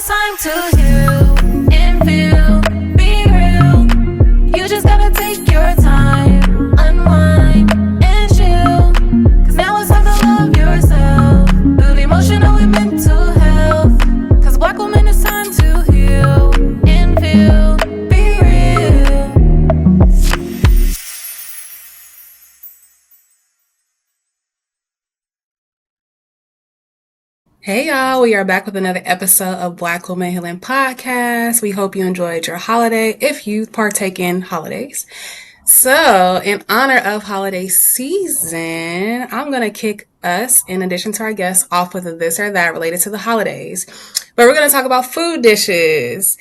it's time to heal and feel, be real. You just gotta take your time, unwind and chill. Cause now it's time to love yourself. Build emotional and mental health. Cause Black woman, it's time to heal and feel, be real. Hey y'all, we are back with another episode of Black Woman Healing Podcast. We hope you enjoyed your holiday if you partake in holidays. So, in honor of holiday season, I'm going to kick us, in addition to our guests, off with a this or that related to the holidays. But we're going to talk about food dishes.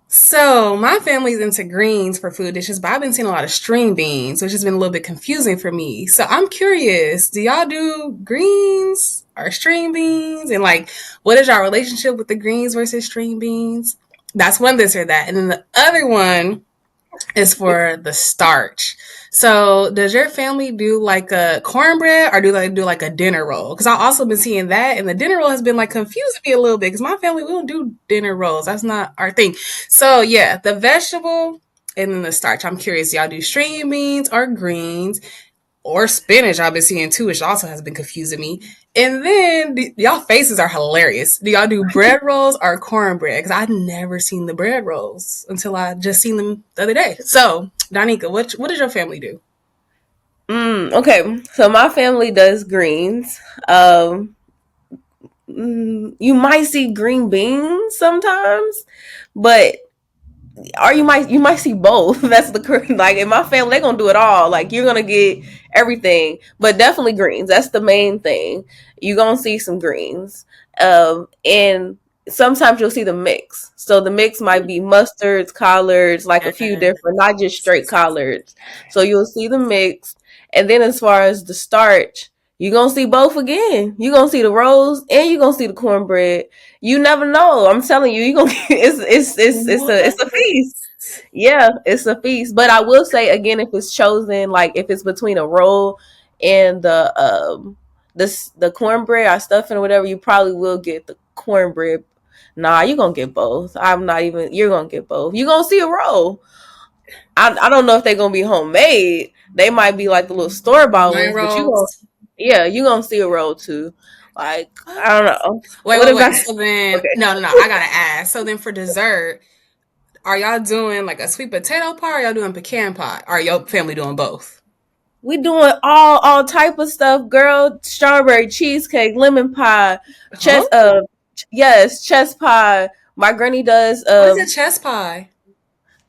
So, my family's into greens for food dishes, but I've been seeing a lot of string beans, which has been a little bit confusing for me. So, I'm curious, do y'all do greens or string beans? And like, what is your relationship with the greens versus string beans? That's one this or that. And then the other one is for the starch. So, does your family do like a cornbread or do they do like a dinner roll? Because I've also been seeing that, and the dinner roll has been like confusing me a little bit because my family, we don't do dinner rolls. That's not our thing. So, yeah, the vegetable and then the starch. I'm curious, y'all do string beans or greens? Or spinach I've been seeing too, which also has been confusing me. And then y'all faces are hilarious. Do y'all do bread rolls or cornbread? Because I've never seen the bread rolls until I just seen them the other day. So, Danica, what does your family do? Okay, so my family does greens. You might see green beans sometimes, but or you might see both. That's the like in my family they're gonna do it all. Like you're gonna get everything, but definitely greens. That's the main thing. You're gonna see some greens, and sometimes you'll see the mix. So the mix might be mustards, collards, like a few different, not just straight collards. So you'll see the mix, and then as far as the starch, you're gonna see both again. You're gonna see the rolls and you're gonna see the cornbread. You never know. I'm telling you, you gonna it's a feast. Yeah, it's a feast. But I will say again, if it's chosen, like if it's between a roll and the cornbread or stuffing or whatever, you probably will get the cornbread. Nah, you're gonna get both. I'm not even. You're gonna get both. You're gonna see a roll. I don't know if they're gonna be homemade. They might be like the little store bought Nine ones, but you gonna rolls. yeah, you gonna see a roll too. Like What? I don't know. Wait, What wait, about wait. So then, okay? no. I gotta ask. So then, for dessert, are y'all doing like a sweet potato pie? Or are y'all doing pecan pie? Or are your family doing both? We doing all type of stuff, girl. Strawberry cheesecake, lemon pie, Huh? chest yes, chest pie. My granny does What is a chess pie?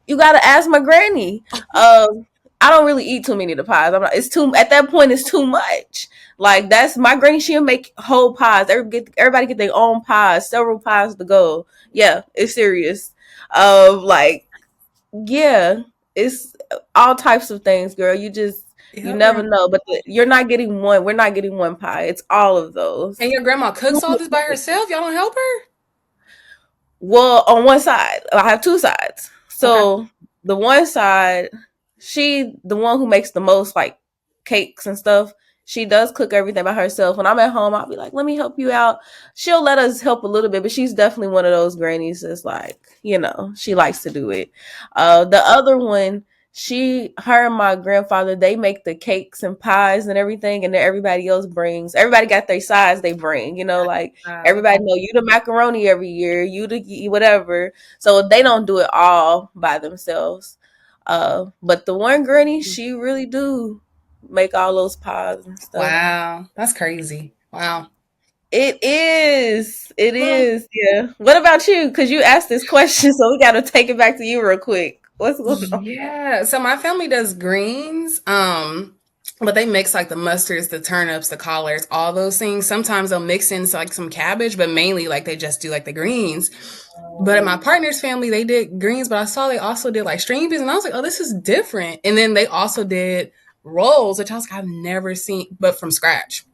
you gotta ask my granny. I don't really eat too many of the pies. I'm not, it's too at that point it's too much. Like that's my granny, she'll make whole pies. Everybody get their own pies, several pies to go. Yeah, it's serious. Like yeah, it's all types of things, girl. You Yep. never know, but you're not getting one. We're not getting one pie. It's all of And those. your grandma cooks all this by herself? Y'all don't help her? Well, on one side, I have two sides. Okay. So the one side, the one who makes the most like cakes and stuff. She does cook everything by herself. When I'm at home, I'll be like, "Let me help you out." She'll let us help a little bit, but she's definitely one of those grannies that's like, she likes to do it. The other one, her and my grandfather, they make the cakes and pies and everything, and then everybody else brings. Everybody got their sides they bring. Like Wow. everybody know you the macaroni every year, you the whatever. So they don't do it all by themselves. But the one granny, she really do make all those pies and stuff. Wow. That's crazy. Wow. It is. It Well, is. Yeah. What about you? Because you asked this question, so we got to take it back to you real quick. What's going on? yeah. So my family does greens. But they mix like the mustards, the turnips, the collards, all those things. Sometimes they'll mix in like some cabbage, but mainly like they just do like the greens. But in my partner's family, they did greens, but I saw they also did like string beans, and I was like, oh, this is different. And then they also did rolls, which I was like, I've never seen, but from scratch.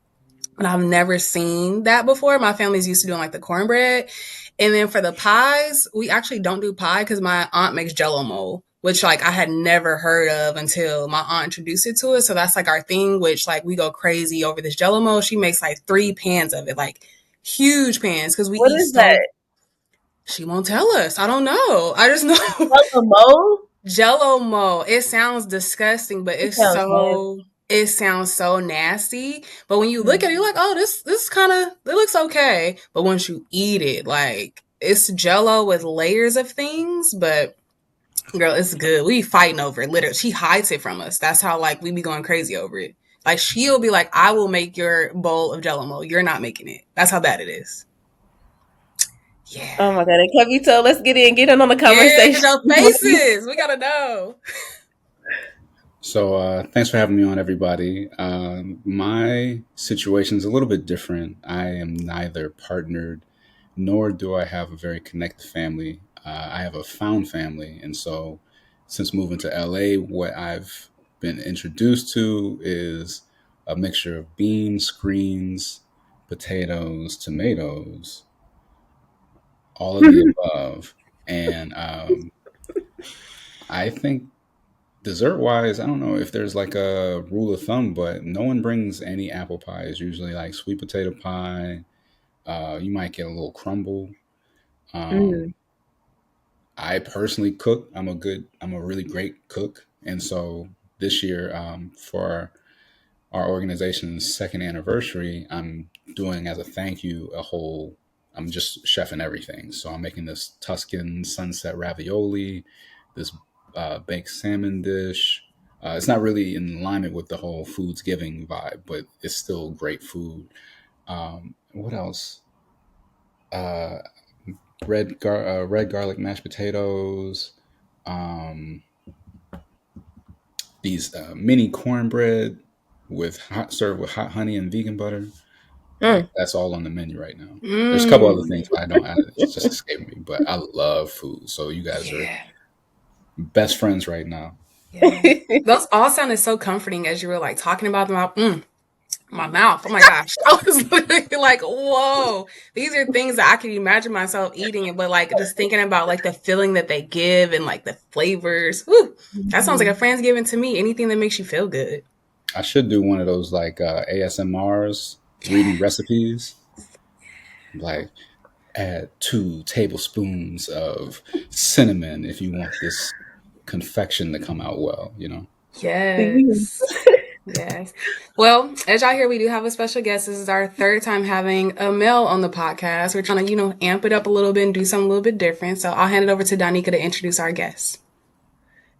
And I've never seen that before. My family's used to doing like the cornbread. And then for the pies, we actually don't do pie because my aunt makes jello mold, which like I had never heard of until my aunt introduced it to us. So that's like our thing, which like we go crazy over this jello mold. She makes like 3 pans of it, like huge pans, because we What eat is so that? She won't tell us. I don't know. I just know Guacamole? Jello mo. It sounds disgusting, but It sounds nasty. it sounds so nasty. But when you look at it, you're Mhm. like, oh, this kind of it looks okay. But once you eat it, like it's Jello with layers of things. But girl, it's good. We fighting over it. Literally, she hides it from us. That's how like we be going crazy over it. Like she'll be like, I will make your bowl of Jello mo. You're not making it. That's how bad it is. Yeah. Oh my god, and Kevito, let's get in on the Yeah, get conversation. your faces. We gotta know. So, thanks for having me on, everybody. My situation is a little bit different. I am neither partnered nor do I have a very connected family. I have a found family. And so, since moving to LA, what I've been introduced to is a mixture of beans, greens, potatoes, tomatoes, all of the above. And I think dessert wise, I don't know if there's like a rule of thumb, but no one brings any apple pie. It's usually like sweet potato pie. You might get a little crumble. Um, Mm. I personally cook. I'm a really great cook. And so this year, for our organization's second anniversary, I'm doing as a thank you a whole, I'm just chefing everything. So I'm making this Tuscan sunset ravioli, this baked salmon dish. It's not really in alignment with the whole foods giving vibe, but it's still great food. What else? Uh, red garlic mashed potatoes. Um, these mini cornbread with served with hot honey and vegan butter. Like Mm. that's all on the menu right now. There's a couple other Mm. things, but it's just escaping me. But I love food, so you guys are Yeah. best friends right now. Yeah. Those all sounded so comforting as you were like talking about them. My mouth. Oh my gosh. I was literally like, whoa. These are things that I can imagine myself eating, but like just thinking about like the feeling that they give and like the flavors. Whew, that sounds like a Mhm. Friendsgiving to me. Anything that makes you feel good. I should do one of those like ASMRs reading recipes. Like add 2 tablespoons of cinnamon if you want this confection to come out well. You know. See? Yes. Yes. Well, as y'all hear, we do have a special guest. This is our third time having a male on the podcast. We're trying to, amp it up a little bit and do something a little bit different. So I'll hand it over to Danica to introduce our guest.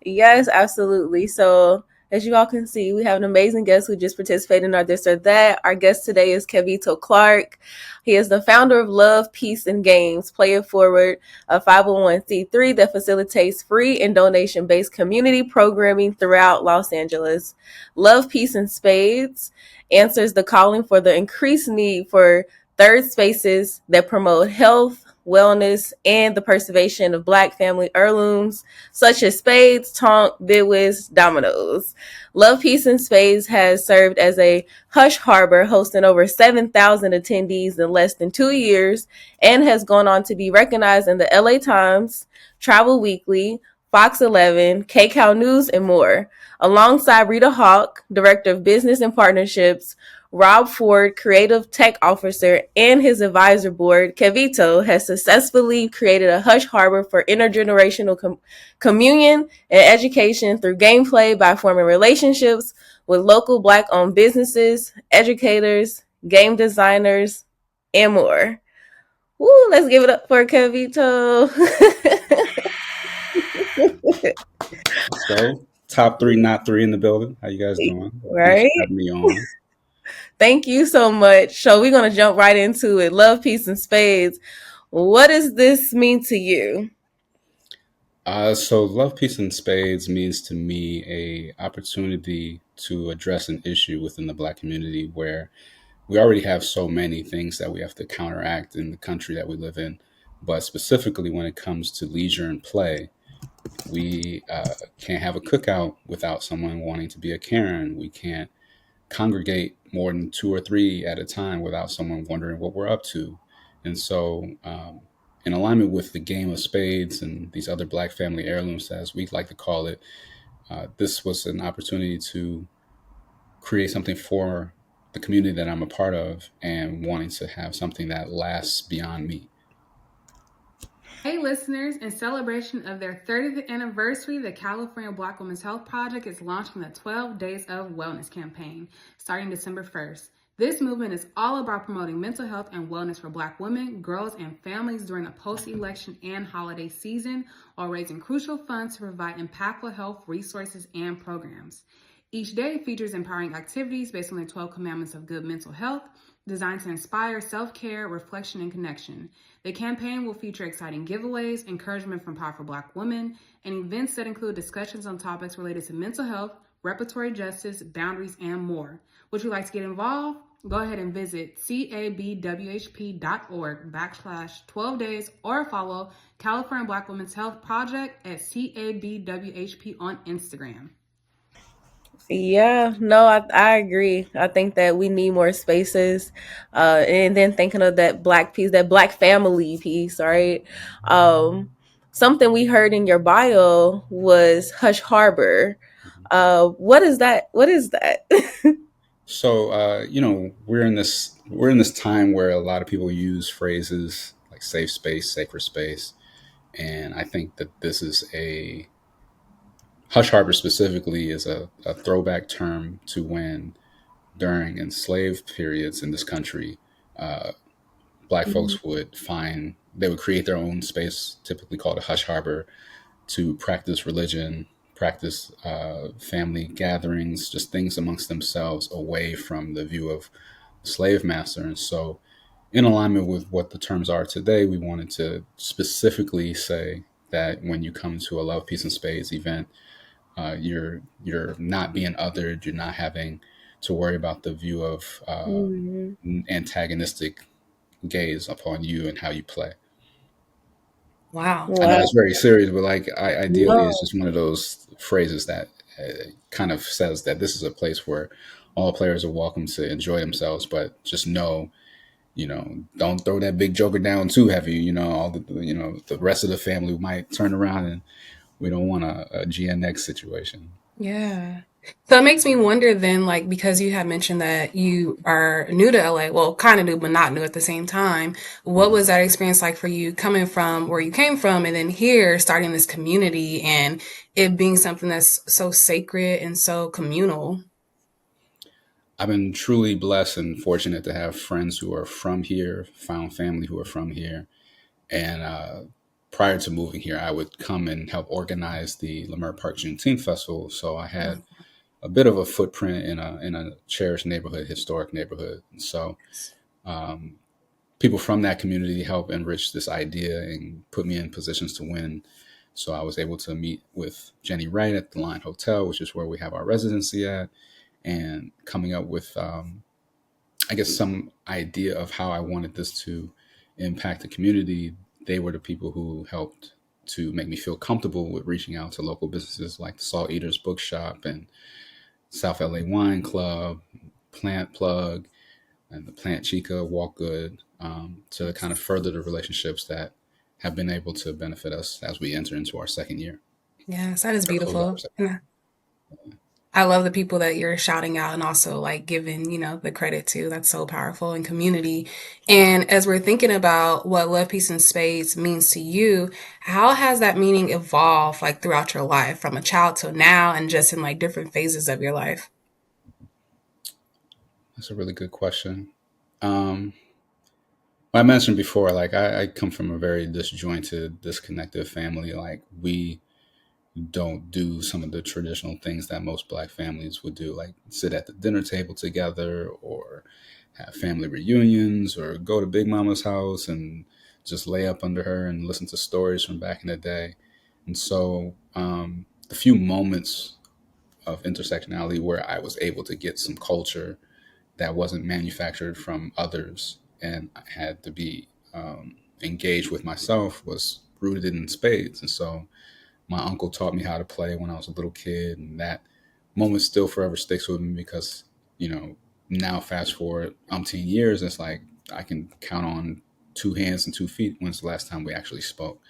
Yes, absolutely. So, as you all can see, we have an amazing guest who just participated in our This or That. Our guest today is Kevito Clark. He is the founder of Love, Peace, and Games, Play It Forward, a 501c3 that facilitates free and donation based community programming throughout Los Angeles. Love, Peace, and Spades answers the calling for the increased need for third spaces that promote health, wellness, and the preservation of Black family heirlooms such as Spades, Tonk, Bidwiz, Dominoes. Love, Peace, and Spades has served as a hush harbor, hosting over 7,000 attendees in less than 2 years, and has gone on to be recognized in the LA Times, Travel Weekly, Fox 11, KCOW News, and more. Alongside Rita Hawk, Director of Business and Partnerships, Rob Ford, Creative Tech Officer, and his advisor board, Kevito, has successfully created a hush harbor for intergenerational communion and education through gameplay by forming relationships with local Black-owned businesses, educators, game designers, and more. Woo, let's give it up for Kevito. Let's go. Top three, not three in the building. How you guys doing? Thanks Right? for having me on. Thank you so much. So we're going to jump right into it. Love, Peace, and Spades. What does this mean to you? So love, peace, and spades means to me a opportunity to address an issue within the Black community where we already have so many things that we have to counteract in the country that we live in. But specifically, when it comes to leisure and play, we can't have a cookout without someone wanting to be a Karen. We can't congregate more than 2 or 3 at a time without someone wondering what we're up to. And so, in alignment with the game of spades and these other Black family heirlooms, as we like to call it, this was an opportunity to create something for the community that I'm a part of and wanting to have something that lasts beyond me. Hey, listeners, in celebration of their 30th anniversary, the California Black Women's Health Project is launching the 12 Days of Wellness campaign starting December 1st. This movement is all about promoting mental health and wellness for Black women, girls, and families during the post election and holiday season while raising crucial funds to provide impactful health resources and programs. Each day features empowering activities based on the 12 commandments of good mental health, designed to inspire self-care, reflection, and connection. The campaign will feature exciting giveaways, encouragement from powerful Black women, and events that include discussions on topics related to mental health, reparatory justice, boundaries, and more. Would you like to get involved? Go ahead and visit cabwhp.org/12 days or follow California Black Women's Health Project at cabwhp on Instagram. Yeah, no, I agree. I think that we need more spaces. And then thinking of that black piece, that black family piece, right? Something we heard in your bio was Hush Harbor. What is that? What is that? So we're in this time where a lot of people use phrases like safe space, safer space, and I think that this is a hush harbor specifically is a throwback term to when during enslaved periods in this country, uh, Black Mhm. folks would create their own space, typically called a hush harbor, to practice religion, practice family gatherings, just things amongst themselves away from the view of the slave master. And so, in alignment with what the terms are today, we wanted to specifically say that when you come to a Love, Peace, and Spades event, you're not being othered. You're not having to worry about the view of Mhm. antagonistic gaze upon you and how you play. Wow. I know Wow. it's very serious, but like ideally, it's No. just one of those phrases that kind of says that this is a place where all players are welcome to enjoy themselves, but just know, don't throw that big joker down too heavy. All the rest of the family might turn around, and we don't want a GNX situation. Yeah. So it makes me wonder then, like, because you had mentioned that you are new to LA, well, kind of new, but not new at the same time. What Mhm. was that experience like for you coming from where you came from and then here starting this community and it being something that's so sacred and so communal? I've been truly blessed and fortunate to have friends who are from here, found family who are from here. And prior to moving here, I would come and help organize the Leimert Park Juneteenth Festival. So I had a bit of a footprint in a cherished neighborhood, historic neighborhood. And so um, people from that community help enrich this idea and put me in positions to win. So I was able to meet with Jenny Wright at the Line Hotel, which is where we have our residency at, and coming up with I guess some idea of how I wanted this to impact the community. They were the people who helped to make me feel comfortable with reaching out to local businesses like the Salt Eaters Bookshop and South LA Wine Club, Plant Plug, and the Plant Chica Walk Good, to kind of further the relationships that have been able to benefit us as we enter into our second year Yes, that is or close out our beautiful. second. And I love the people that you're shouting out and also like giving, the credit to. That's so powerful in community. And as we're thinking about what love, peace, and spades means to you, how has that meaning evolved like throughout your life from a child till now and just in like different phases of your life? That's a really good question. Um, I mentioned before, like I come from a very disjointed, disconnected family. Like we don't do some of the traditional things that most Black families would do, like sit at the dinner table together or have family reunions or go to Big Mama's house and just lay up under her and listen to stories from back in the day. And so the few moments of intersectionality where I was able to get some culture that wasn't manufactured from others and I had to be engaged with myself was rooted in spades. And so my uncle taught me how to play when I was a little kid, and that moment still forever sticks with me because now fast forward umpteen years, it's like I can count on two hands and 2 feet when's the last time we actually spoke.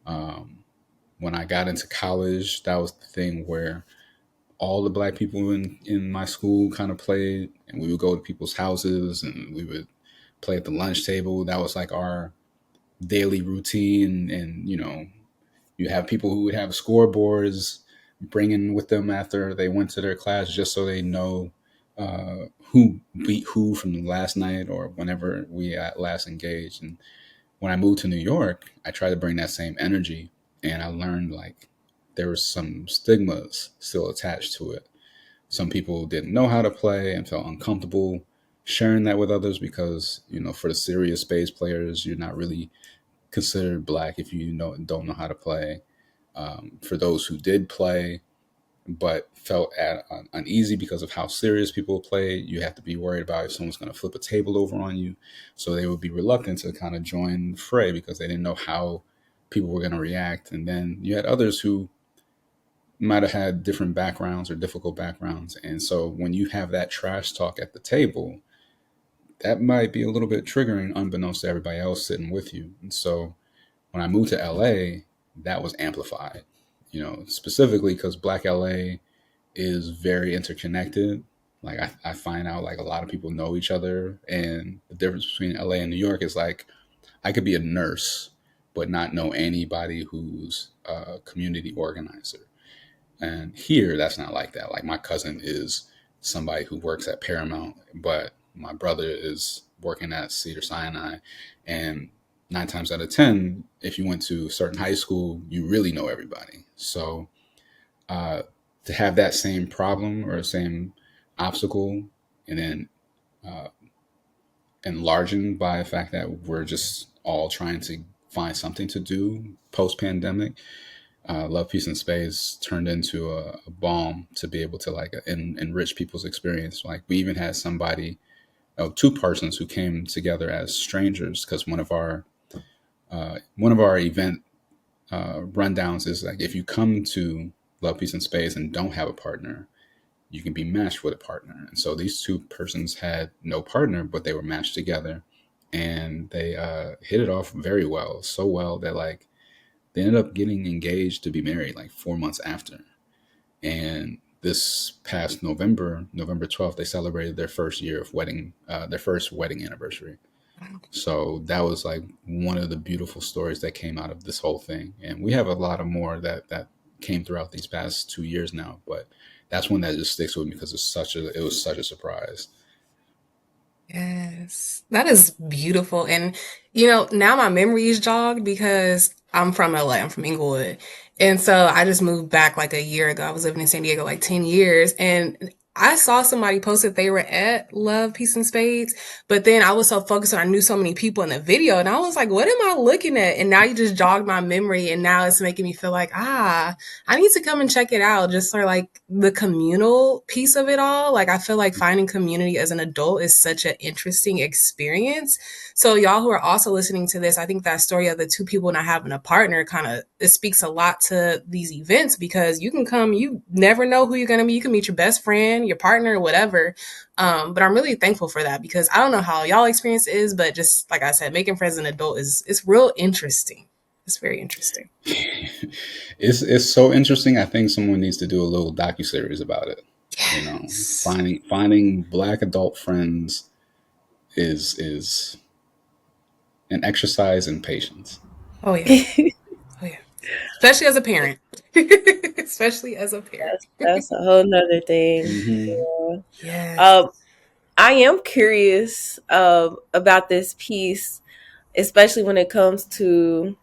Um, when I got into college, that was the thing where all the Black people in my school kind of played, and we would go to people's houses and we would play at the lunch table. That was like our daily routine, and you have people who would have scoreboards bringing with them after they went to their class just so they know who beat who from the last night or whenever we last engaged. And when I moved to New York, I tried to bring that same energy, and I learned like there was some stigmas still attached to it. Some people didn't know how to play and felt uncomfortable sharing that with others because, for the serious spades players, you're not really considered black if you don't know how to play. For those who did play but felt uneasy because of how serious people play, you have to be worried about if someone's going to flip a table over on you. So they would be reluctant to kind of join the fray because they didn't know how people were going to react. And then you had others who might have had different backgrounds or difficult backgrounds. And so when you have that trash talk at the table, that might be a little bit triggering unbeknownst to everybody else sitting with you. And so when I moved to LA, that was amplified, specifically because Black LA is very interconnected. Like I find out like a lot of people know each other, and the difference between LA and New York is like I could be a nurse but not know anybody who's a community organizer. And here, that's not like that. Like my cousin is somebody who works at Paramount, but my brother is working at Cedar Sinai. And 9 times out of 10, if you went to a certain high school, you really know everybody. So to have that same problem or same obstacle and then enlarged by the fact that we're just all trying to find something to do post pandemic, Love, Peace, and Spades turned into a balm to be able to like enrich people's experience. Like we even had somebody, two persons who came together as strangers because one of our event rundowns is like if you come to Love, Peace, and Spades and don't have a partner, you can be matched with a partner. And so these two persons had no partner, but they were matched together, and they hit it off very well, so well that like they ended up getting engaged to be married like 4 months after. And this past November 12th, they celebrated their first year of wedding, their first wedding anniversary. So that was like one of the beautiful stories that came out of this whole thing. And we have a lot of more that came throughout these past 2 years now, but that's one that just sticks with me because it was such a surprise. Yes, that is beautiful. And, now my memory is jogged because I'm from LA, I'm from Inglewood. And so I just moved back like a year ago. I was living in San Diego like 10 years. And I saw somebody post that they were at Love, Peace, and Spades. But then I was so focused on I knew so many people in the video. And I was like, what am I looking at? And now you just jogged my memory. And now it's making me feel like, I need to come and check it out just for like the communal piece of it all. Like I feel like finding community as an adult is such an interesting experience. So y'all who are also listening to this, I think that story of the two people not having a partner kind of it speaks a lot to these events because you can come, you never know who you're gonna meet. You can meet your best friend, your partner, whatever. But I'm really thankful for that because I don't know how y'all experience is, but just like I said, making friends as an adult it's real interesting. It's very interesting. It's so interesting. I think someone needs to do a little docuseries about it. Yes. Finding Black adult friends is an exercise in patience. Oh yeah. Oh yeah. Especially as a parent. Especially as a parent. That's a whole nother thing. Hmm. Yeah. Yes. I am curious about this piece, especially when it comes to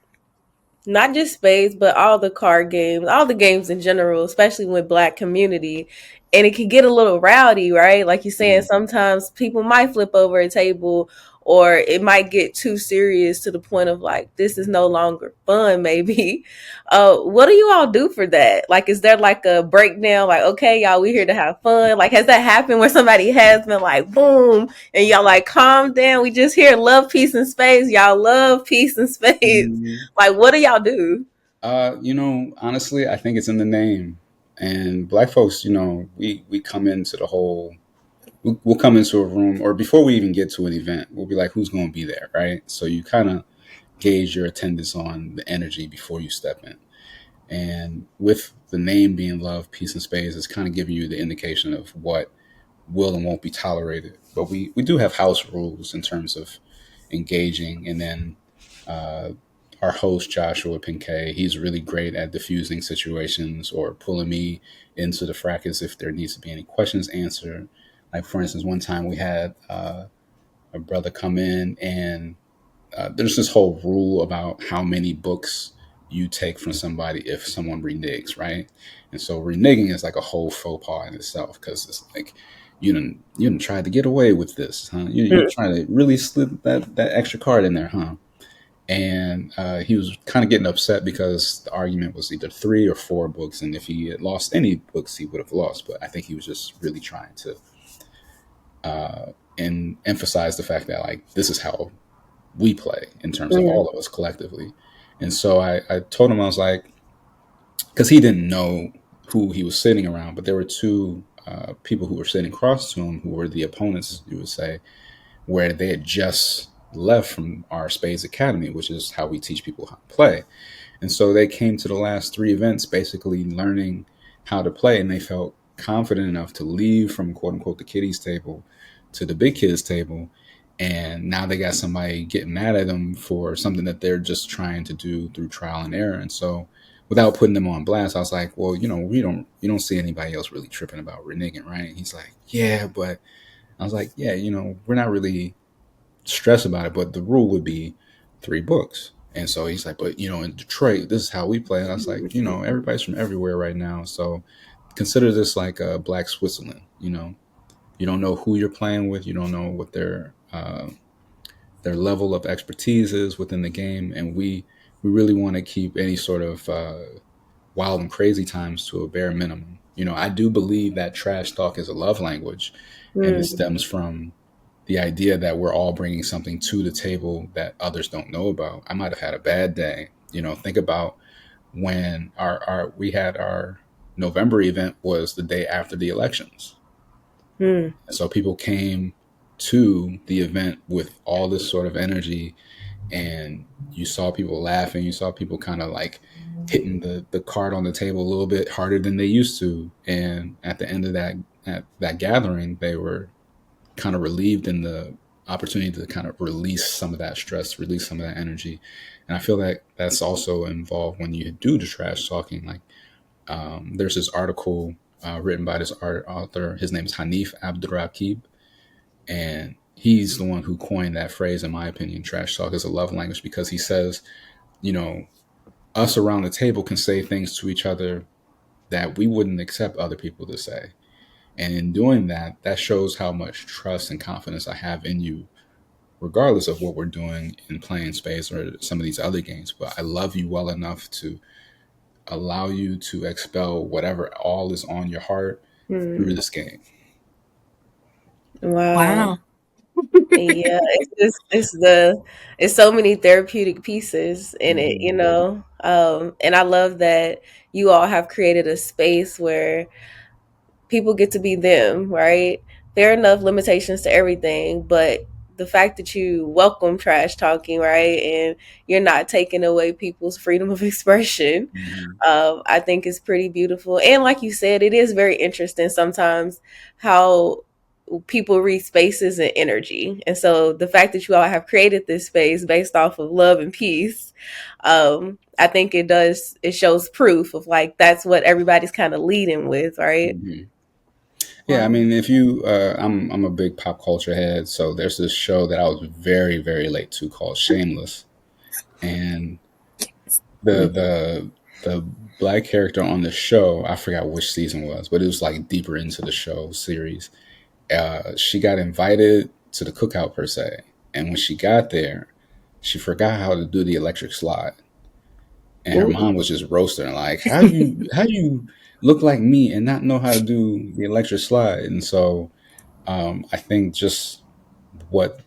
not just spades, but all the card games, all the games in general, especially with Black community. And it can get a little rowdy, right? Like you're saying, sometimes people might flip over a table or it might get too serious to the point of like, this is no longer fun, maybe. What do you all do for that? Like, is there like a breakdown? Like, okay, y'all, we here to have fun. Like, has that happened where somebody has been like, boom, and y'all like, calm down. We just here love, peace, and space. Y'all love peace and space. Mm-hmm. Like, what do y'all do? Honestly, I think it's in the name. And Black folks, we come into the whole. We'll come into a room, or before we even get to an event, we'll be like, "Who's going to be there?" Right? So you kind of gauge your attendance on the energy before you step in. And with the name being Love, Peace, and Spades, it's kind of giving you the indication of what will and won't be tolerated. But we do have house rules in terms of engaging, and then Uh, our host Joshua Pinkay, he's really great at diffusing situations or pulling me into the fracas if there needs to be any questions answered. Like for instance, one time we had a brother come in, and there's this whole rule about how many books you take from somebody if someone reneges, right? And so reneging is like a whole faux pas in itself, because it's like you didn't try to get away with this, huh? You Mm. trying to really slip that extra card in there, huh? And he was kind of getting upset because the argument was either 3 or 4 books, and if he had lost any books, he would have lost. But I think he was just really trying to and emphasize the fact that like this is how we play in terms of Mm. all of us collectively. And so I told him, I was like, because he didn't know who he was sitting around, but there were two people who were sitting across to him who were the opponents, you would say, where they had just left from our Spades Academy, which is how we teach people how to play. And so they came to the last 3 events basically learning how to play, and they felt confident enough to leave from quote unquote the kiddies table to the big kids table. And now they got somebody getting mad at them for something that they're just trying to do through trial and error. And so without putting them on blast, I was like, well, you don't see anybody else really tripping about reneging, right? He's like, yeah, but I was like, yeah, we're not really stressed about it, but the rule would be 3 books. And so he's like, but in Detroit, this is how we play. And I was like, everybody's from everywhere right now. So consider this like a black Switzerland. You don't know who you're playing with. You don't know what their level of expertise is within the game. And we really want to keep any sort of wild and crazy times to a bare minimum. I do believe that trash talk is a love language, and it Mm. stems from the idea that we're all bringing something to the table that others don't know about. I might have had a bad day. Think about when our we had our November event was the day after the elections. Mm. And so people came to the event with all this sort of energy, and you saw people laughing. You saw people kind of like hitting the card on the table a little bit harder than they used to. And at the end of that gathering, they were kind of relieved in the opportunity to kind of release some of that stress, release some of that energy. And I feel that that's also involved when you do the trash talking. Like there's this article written by this author. His name is Hanif Abdurraqib, and he's the one who coined that phrase, in my opinion. Trash talk is a love language, because he says, you know, us around the table can say things to each other that we wouldn't accept other people to say. And in doing that, that shows how much trust and confidence I have in you, regardless of what we're doing in playing Spades or some of these other games. But I love you well enough to allow you to expel whatever all is on your heart through Mm. this game. Wow. Wow. Yeah, it's so many therapeutic pieces in it, Mm-hmm. and I love that you all have created a space where people get to be them, right? There are enough limitations to everything, but the fact that you welcome trash talking, right, and you're not taking away people's freedom of expression, Mm-hmm. I think is pretty beautiful. And like you said, it is very interesting sometimes how people read spaces and energy. And so the fact that you all have created this space based off of love and peace, I think it shows proof of like that's what everybody's kind of leading with, right? Mm-hmm. Yeah, I Wow. mean, if you, I'm a big pop culture head, so there's this show that I was very, very late to called Shameless, and the the the black character on the show, I forgot which season it was, but it was like deeper into the show series. She got invited to the cookout per se, and when she got there, she forgot how to do the electric slide, and her Ooh. mom was just roasting her, like, how do you look like me and not know how to do the electric slide? And so I think just what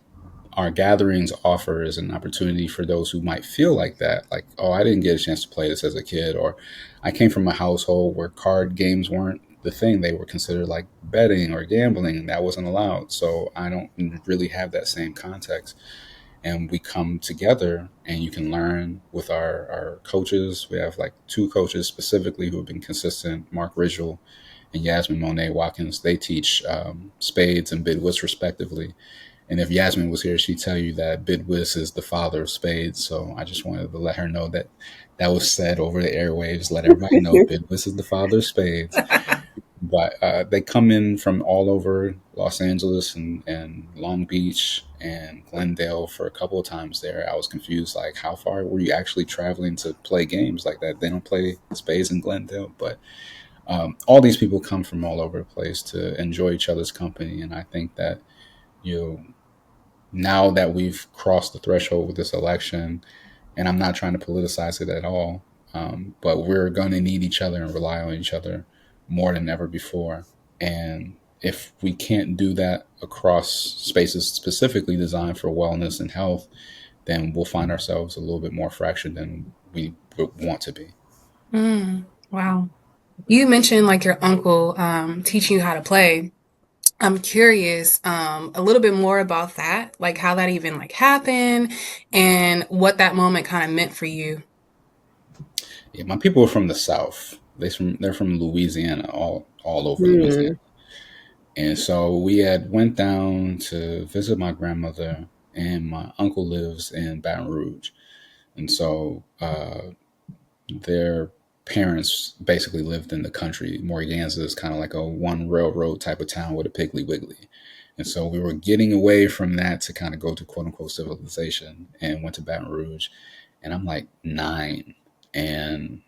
our gatherings offer is an opportunity for those who might feel like that. Like, oh, I didn't get a chance to play this as a kid, or I came from a household where card games weren't the thing. They were considered like betting or gambling, and that wasn't allowed. So I don't really have that same context. And we come together, and you can learn with our coaches. We have like 2 coaches specifically who have been consistent: Mark Ridgel and Yasmin Monet Watkins. They teach Spades and BlvdUnit respectively, And if Yasmin was here, she'd tell you that Bidwis is the father of spades. So I just wanted to let her know that that was said over the airwaves. Let everybody know Bidwis is the father of spades. But they come in from all over Los Angeles and Long Beach and Glendale for a couple of times there. I was confused, like, how far were you actually traveling to play games like that? They don't play spades in Glendale, but all these people come from all over the place to enjoy each other's company. And I think that, you know, now that we've crossed the threshold with this election, and I'm not trying to politicize it at all, but we're going to need each other and rely on each other more than ever before. And if we can't do that across spaces specifically designed for wellness and health, then we'll find ourselves a little bit more fractured than we would want to be. Wow. You mentioned like your uncle teaching you how to play. I'm curious a little bit more about that, like how that even like happened and what that moment kind of meant for you. Yeah, my people are from the South. They're from Louisiana, all over Louisiana. Mm. And so we had went down to visit my grandmother, and my uncle lives in Baton Rouge. And so their parents basically lived in the country. Morganza is kind of like a one railroad type of town with a Piggly Wiggly. And so we were getting away from that to kind of go to quote unquote civilization and went to Baton Rouge. And I'm like 9. And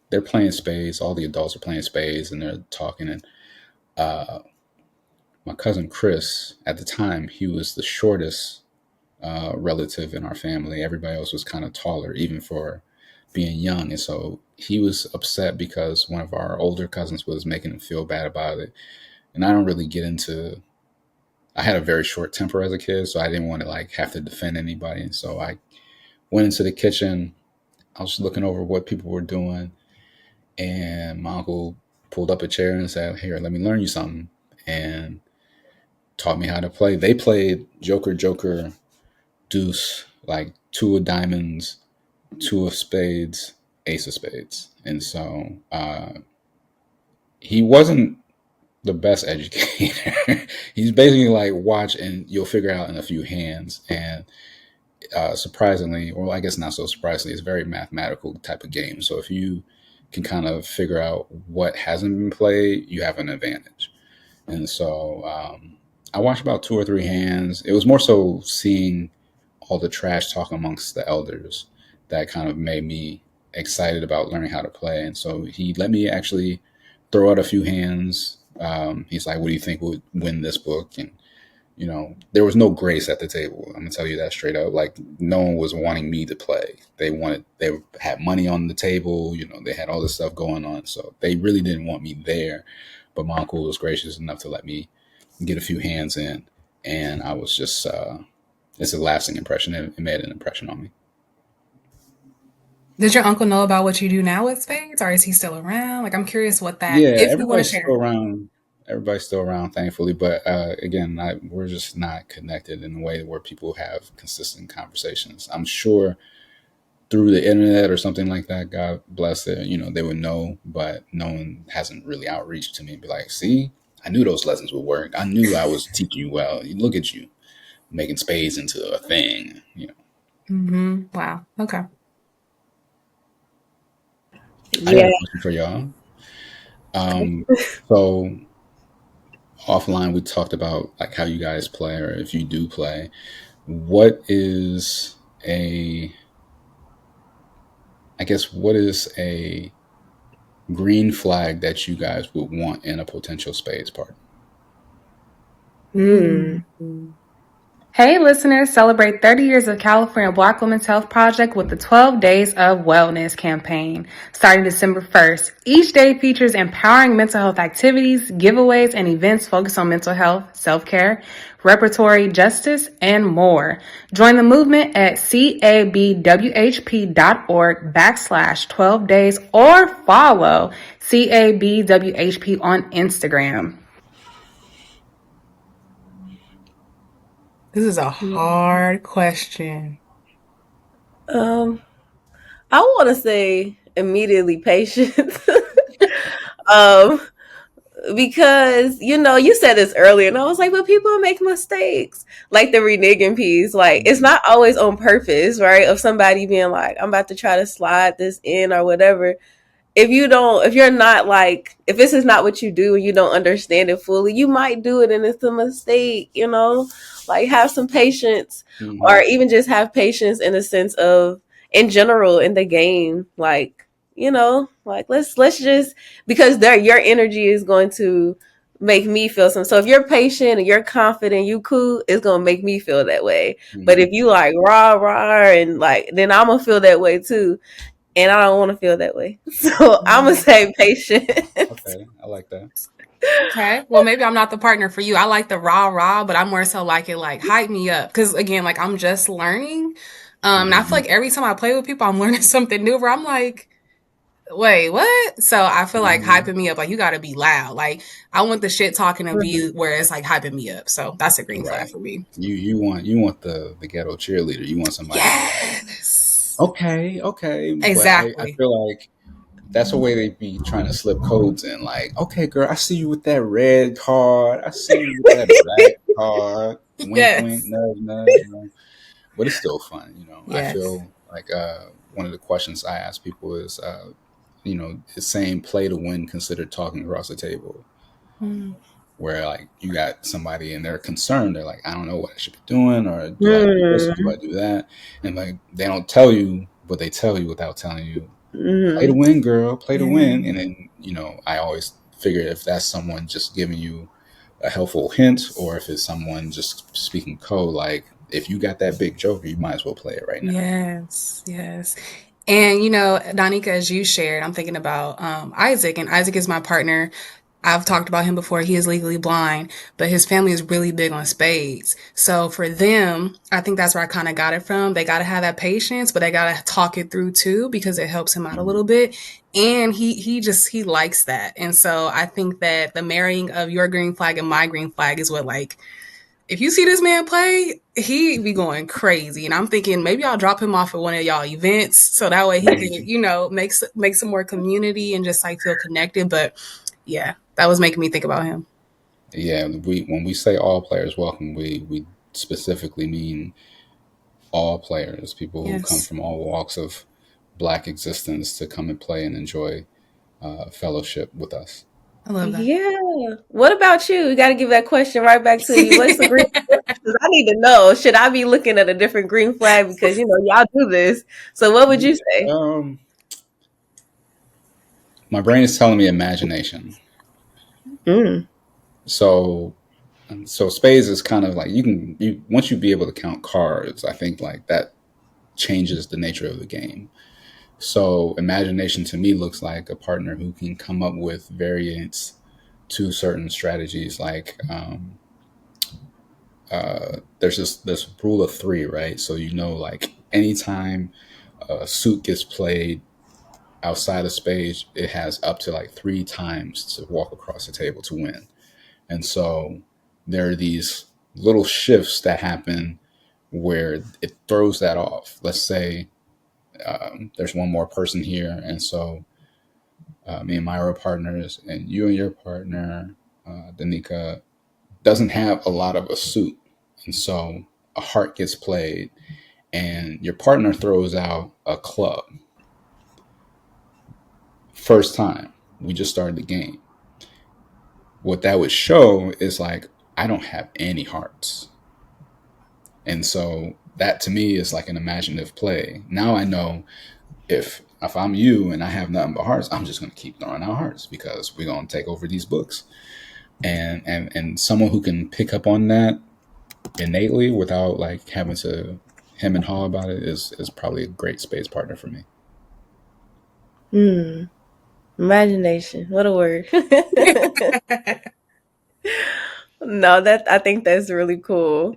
they're playing spades. All the adults are playing spades and they're talking. And my cousin Chris, at the time, he was the shortest relative in our family. Everybody else was kind of taller, even for being young. And so he was upset because one of our older cousins was making him feel bad about it. And I don't really get into, I had a very short temper as a kid, so I didn't want to like have to defend anybody. And so I went into the kitchen. I was looking over what people were doing. And my uncle pulled up a chair and said, "Here, let me learn you something." And taught me how to play. They played Joker, Joker, Deuce, like 2 of diamonds, 2 of spades, ace of spades. And so he wasn't the best educator. He's basically like, watch and you'll figure it out in a few hands. And surprisingly, or I guess not so surprisingly, it's a very mathematical type of game. So if you can kind of figure out what hasn't been played, you have an advantage. And so I watched about 2 or 3 hands. It was more so seeing all the trash talk amongst the elders that kind of made me excited about learning how to play. And so he let me actually throw out a few hands. He's like, "What do you think would win this book?" And, you know, there was no grace at the table. I'm going to tell you that straight up. Like, no one was wanting me to play. They had money on the table. You know, they had all this stuff going on. So they really didn't want me there. But my uncle was gracious enough to let me get a few hands in. And I was just, it's a lasting impression. It made an impression on me. Does your uncle know about what you do now with spades, or is he still around? Like, I'm curious what that, Yeah, if you want to everybody's still share. around. Everybody's still around, thankfully. But again, we're just not connected in a way where people have consistent conversations. I'm sure through the internet or something like that, God bless it, you know, they would know, but no one hasn't really outreached to me and be like, "See, I knew those lessons would work. I knew I was teaching you well. Look at you making spades into a thing." You know, Wow. Okay. I got Yeah. a question for y'all. Um, so offline, we talked about like how you guys play, or if you do play. What is a, I guess, what is a green flag that you guys would want in a potential spades partner? Mm. Hey, listeners, celebrate 30 years of California Black Women's Health Project with the 12 Days of Wellness campaign. Starting December 1st, each day features empowering mental health activities, giveaways, and events focused on mental health, self-care, reparatory justice, and more. Join the movement at cabwhp.org/12 days or follow cabwhp on Instagram. This is a hard question. I want to say immediately patience. um, because you said this earlier, and I was like, but people make mistakes, like the reneging piece. Like, it's not always on purpose, right? Of somebody being like, I'm about to try to slide this in or whatever. If you're not like, if this is not what you do and you don't understand it fully, you might do it and it's a mistake, like have some patience, or Mm-hmm. even just have patience in the sense of, in general, in the game, like, like let's just, because your energy is going to make me feel some. So if you're patient and you're confident, you cool, it's gonna make me feel that way. But Mm-hmm. if you like rah rah and like, then I'm gonna feel that way too, and I don't want to feel that way. So I'm gonna say patient. Okay, I like that. Okay. Well, maybe I'm not the partner for you. I like the rah rah, but I more so like it like hype me up. Cause again, like I'm just learning. And I feel Mm-hmm. like every time I play with people, I'm learning something new where I'm like, wait, what? So I feel like Mm-hmm. hyping me up, like you gotta be loud. Like I want the shit talking to be where it's like hyping me up. So that's a green flag Right. for me. You want the ghetto cheerleader. You want somebody to be like, Yes. okay, okay, but I Exactly. feel like that's a way they be trying to slip codes in. Like, okay, girl, I see you with that red card. I see you with that black card. Wink, wink, Yes. nudge, nudge. But it's still fun. I Yes. feel like one of the questions I ask people is, the same play to win considered talking across the table. Mm. Where like you got somebody and they're concerned, they're like, I don't know what I should be doing, or do I do this or do Mm, I do that? And like they don't tell you, but they tell you without telling you, play to mm, win, girl, play to Yeah. win. And then, I always figure if that's someone just giving you a helpful hint, or if it's someone just speaking code, like if you got that big joker, you might as well play it right now. Yes. Yes. And Danica, as you shared, I'm thinking about Isaac, and Isaac is my partner. I've talked about him before. He is legally blind, but his family is really big on spades. So for them, I think that's where I kind of got it from. They got to have that patience, but they got to talk it through too because it helps him out a Mhm. little bit. And he likes that. And so I think that the marrying of your green flag and my green flag is what, like, if you see this man play, he be going crazy. And I'm thinking maybe I'll drop him off at one of y'all events so that way he can, make some more community and just like feel connected. But yeah, that was making me think about him. Yeah, when we say all players welcome, we specifically mean all players, people who come Yes, from all walks of Black existence to come and play and enjoy fellowship with us. I love that. yeah. What about you? We got to give that question right back to you. What's the green flag? 'Cause I need to know. Should I be looking at a different green flag because y'all do this? So what would you Yeah. say? My brain is telling me imagination. Mm. So spades is kind of like you once you be able to count cards, I think like that changes the nature of the game. So imagination to me looks like a partner who can come up with variants to certain strategies. Like there's this rule of three, right? So like anytime a suit gets played outside of spades, it has up to like three times to walk across the table to win. And so there are these little shifts that happen where it throws that off. Let's say there's one more person here, and so me and Myra are partners, and you and your partner, Danica, doesn't have a lot of a suit, and so a heart gets played, and your partner throws out a club. First time we just started the game. What that would show is like I don't have any hearts. And so that to me is like an imaginative play. Now I know if I'm you and I have nothing but hearts, I'm just gonna keep throwing out hearts because we're gonna take over these books. And someone who can pick up on that innately without like having to hem and haw about it is probably a great space partner for me. Hmm. Imagination. What a word. No, that I think that's really cool.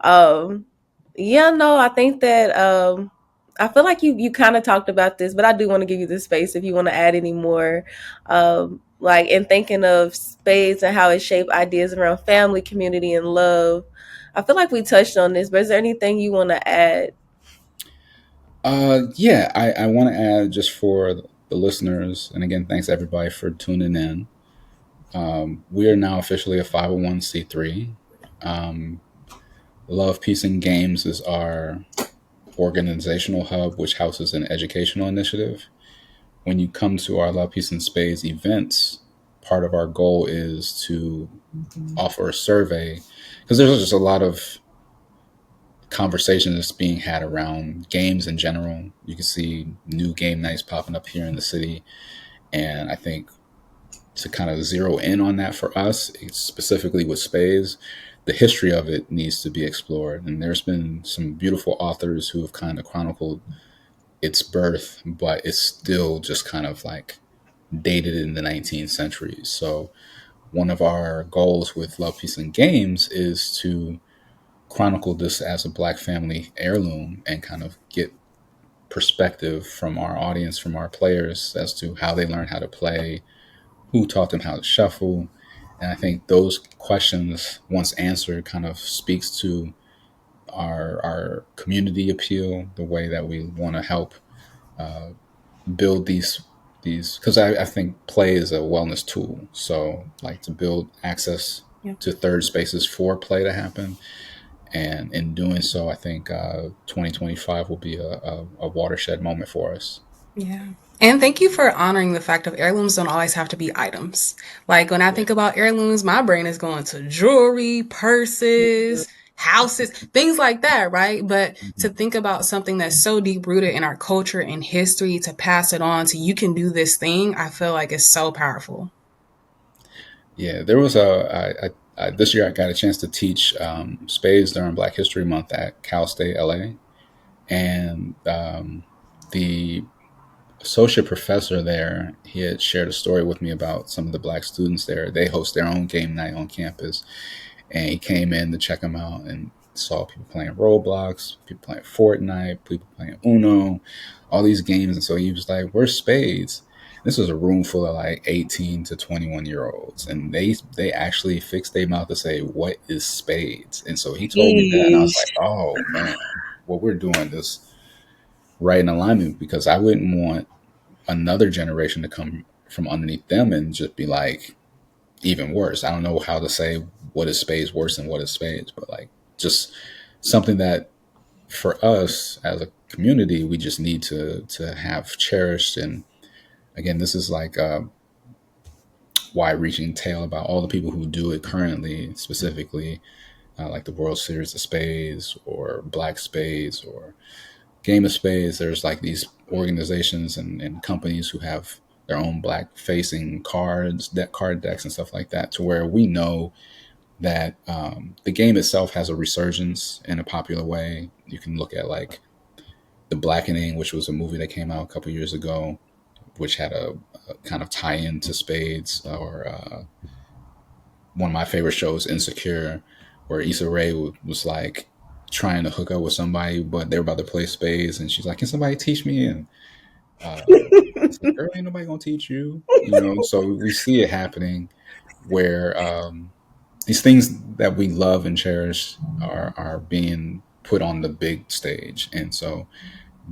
Um, yeah, no, I think that I feel like you kind of talked about this, but I do want to give you the space if you want to add any more. Like in thinking of spades and how it shaped ideas around family, community, and love. I feel like we touched on this, but is there anything you want to add? Yeah, I want to add just for the listeners, and again, thanks everybody for tuning in. We are now officially a 501c3. Um, Love, Peace, and Games is our organizational hub, which houses an educational initiative. When you come to our Love, Peace, and Spades events, part of our goal is to offer a survey because there's just a lot of conversations that's being had around games in general. You can see new game nights popping up here in the city, and I think to kind of zero in on that for us, specifically with Spades, the history of it needs to be explored. And there's been some beautiful authors who have kind of chronicled its birth, but it's still just kind of like dated in the 19th century. So one of our goals with Love, Peace, and Games is to chronicle this as a Black family heirloom and kind of get perspective from our audience, from our players, as to how they learned how to play, who taught them how to shuffle. And I think those questions, once answered, kind of speaks to our community appeal, the way that we want to help build these because I think play is a wellness tool. So like to build access Yeah. to third spaces for play to happen. And in doing so, I think 2025 will be a watershed moment for us. Yeah. And thank you for honoring the fact of heirlooms don't always have to be items. Like when I Yeah. think about heirlooms, my brain is going to jewelry, purses, houses, things like that, right? But to Mhm. think about something that's so deep rooted in our culture and history, to pass it on to you can do this thing, I feel like it's so powerful. Yeah, there was this year I got a chance to teach spades during Black History Month at Cal State LA, and the associate professor there, he had shared a story with me about some of the Black students there. They host their own game night on campus, and he came in to check them out and saw people playing Roblox, people playing Fortnite, people playing Uno, all these games. And so he was like, "Where's Spades?" This was a room full of like 18 to 21-year olds, and they actually fixed their mouth to say, "What is Spades?" And so he told me that, and I was Yeesh. like, "Oh man, what we're doing is right in alignment," because I wouldn't want another generation to come from underneath them and just be like, even worse. I don't know how to say what is Spades worse than what is Spades, but like just something that for us as a community we just need to have cherished. And again, this is like a wide-reaching tale about all the people who do it currently, specifically like the World Series of Spades or Black Spades or Game of Spades. There's like these organizations and companies who have their own black facing cards, deck card decks and stuff like that, to where we know that the game itself has a resurgence in a popular way. You can look at like The Blackening, which was a movie that came out a couple years ago, which had a kind of tie in to Spades, or one of my favorite shows, Insecure, where Issa Rae was like trying to hook up with somebody, but they were about to play Spades, and she's like, "Can somebody teach me?" And it's like, "Girl, ain't nobody gonna teach you," you know. So we see it happening where these things that we love and cherish are being put on the big stage, and so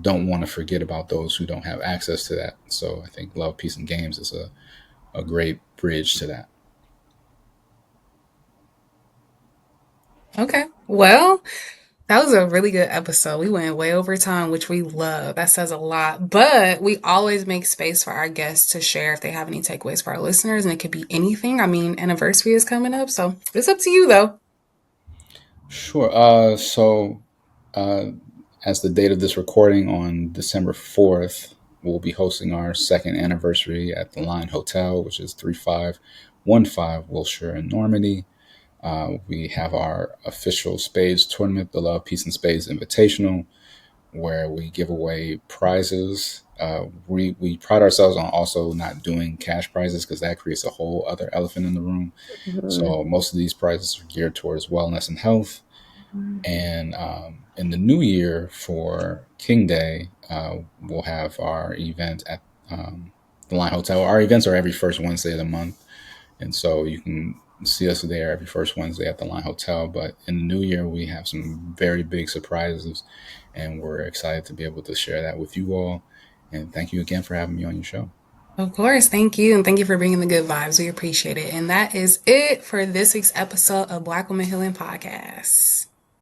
don't want to forget about those who don't have access to that. So I think Love, Peace, and Games is a great bridge to that. Okay. Well, that was a really good episode. We went way over time, which we love. That says a lot. But we always make space for our guests to share if they have any takeaways for our listeners. And it could be anything. I mean, anniversary is coming up. So it's up to you, though. Sure. Uh, as the date of this recording on December 4th, we'll be hosting our second anniversary at the Line Hotel, which is 3515 Wilshire in Normandy. We have our official Spades tournament, the Love, Peace, and Spades Invitational, where we give away prizes. We pride ourselves on also not doing cash prizes because that creates a whole other elephant in the room. Mhm. So most of these prizes are geared towards wellness and health. And in the new year for King Day, we'll have our event at the Line Hotel. Our events are every first Wednesday of the month. And so you can see us there every first Wednesday at the Line Hotel. But in the new year, we have some very big surprises, and we're excited to be able to share that with you all. And thank you again for having me on your show. Of course, thank you. And thank you for bringing the good vibes. We appreciate it. And that is it for this week's episode of Black Woman Healing Podcast.